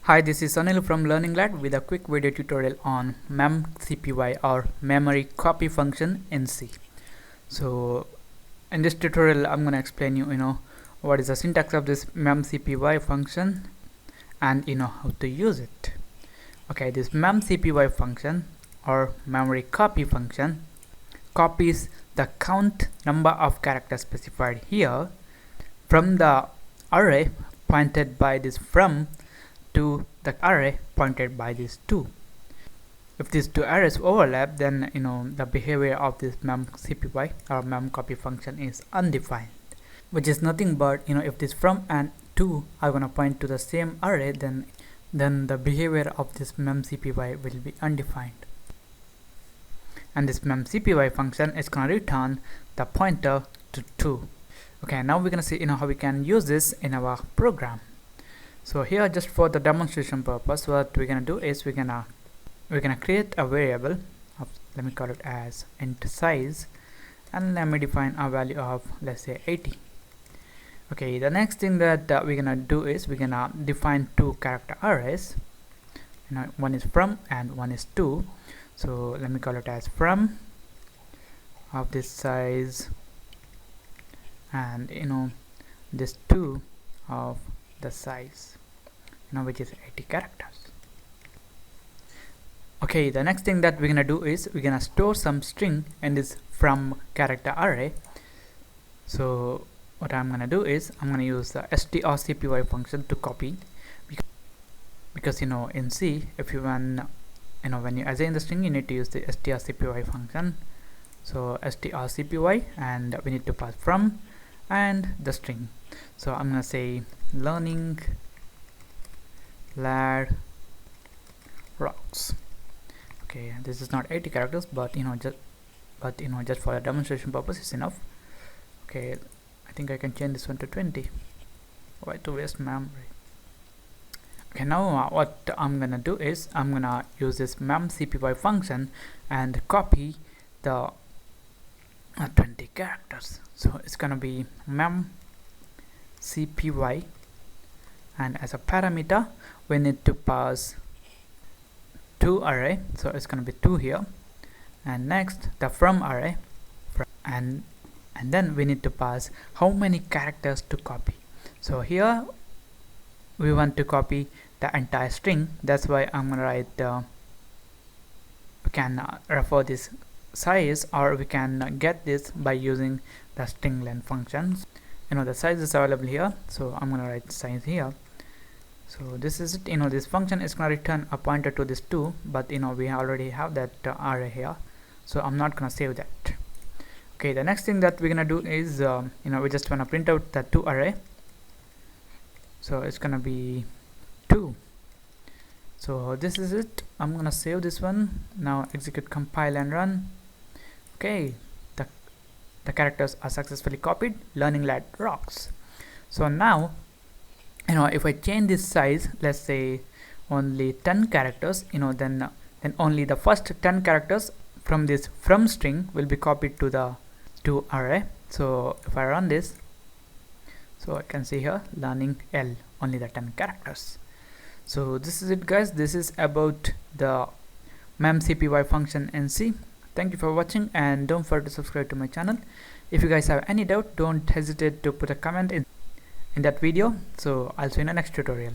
Hi, this is Anil from Learning Lab with a quick video tutorial on memcpy or memory copy function in C. So in this tutorial I'm going to explain you what is the syntax of this memcpy function and how to use it. Okay, this memcpy function or memory copy function copies the count number of characters specified here from the array pointed by this from to the array pointed by these two. If these two arrays overlap, then the behavior of this memcpy or memcopy function is undefined, which is nothing but if this from and to are gonna point to the same array, then the behavior of this memcpy will be undefined, and this memcpy function is gonna return the pointer to 2. Okay, now we're gonna see how we can use this in our program. So here, just for the demonstration purpose, what we're gonna do is we're gonna create a variable of, let me call it as int size, and let me define a value of, let's say, 80. Okay, the next thing that we're gonna do is we're gonna define two character arrays. One is from and one is to. So let me call it as from of this size, and this to of the size, which is 80 characters. Okay, the next thing that we're gonna do is we're gonna store some string in this from character array. So what I'm gonna do is I'm gonna use the strcpy function to copy, because in C, if you run when you assign the string, you need to use the strcpy function. So strcpy, and we need to pass from and the string. So I'm gonna say learning lad rocks. Okay, this is not 80 characters, but just for the demonstration purpose is enough. Okay, I think I can change this one to 20. Why to waste memory? Okay, now what I'm gonna do is I'm gonna use this memcpy function and copy the 20 characters. So it's gonna be memcpy, and as a parameter we need to pass 2 array, so it's gonna be 2 here, and next the from array, and then we need to pass how many characters to copy. So here we want to copy the entire string, that's why I'm gonna write we can refer this size, or we can get this by using the string length functions. The size is available here, so I'm gonna write size here. So this is it. This function is gonna return a pointer to this 2, but we already have that array here, so I'm not gonna save that. Okay, the next thing that we're gonna do is we just wanna print out the 2 array. So it's gonna be 2. So this is it. I'm gonna save this one. Now execute, compile and run. Okay, the characters are successfully copied. Learning lad rocks. So now if I change this size, let's say only 10 characters, then only the first 10 characters from this from string will be copied to the to array. So if I run this, so I can see here learning L, only the 10 characters. So this is it, guys. This is about the memcpy function in C. Thank you for watching, and don't forget to subscribe to my channel. If you guys have any doubt, don't hesitate to put a comment in that video. So I'll see you in the next tutorial.